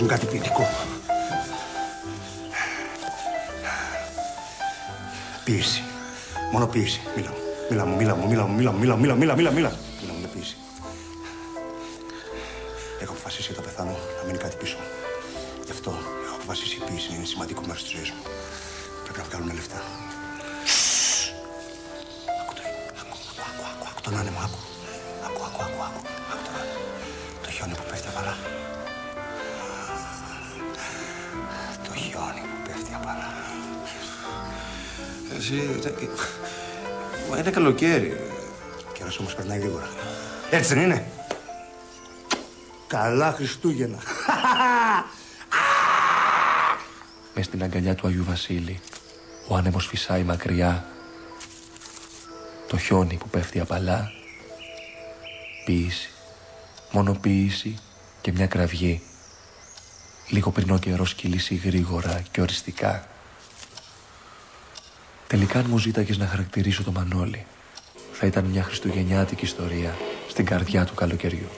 Πες μου κάτι ποιητικό. Ποίηση. Μόνο ποίηση. Μίλα μου με ποίηση. Έχω αποφασίσει όταν πεθάνω να μείνει κάτι πίσω. Γι' αυτό έχω αποφασίσει η ποίηση είναι σημαντικό μέρος της ζωής μου. Πρέπει να βγάλουμε λεφτά. Άκου τον άνεμο, άκου. Άκου τώρα. Το χιόνι που πέφτει απαλά. Το χιόνι που πέφτει απαλά. Εσύ... Μα είναι καλοκαίρι. Ο καιρός όμως περνάει γρήγορα. Έτσι δεν είναι? Καλά Χριστούγεννα. Μες στην αγκαλιά του Αγίου Βασίλη, ο άνεμος φυσάει μακριά. Το χιόνι που πέφτει απαλά. Ποίηση, μόνο ποίηση και μια κραυγή. Λίγο πριν ο καιρός κυλήσει γρήγορα και οριστικά. Τελικά αν μου ζήταγες να χαρακτηρίσω το Μανώλη, θα ήταν μια χριστουγεννιάτικη ιστορία στην καρδιά του καλοκαιριού.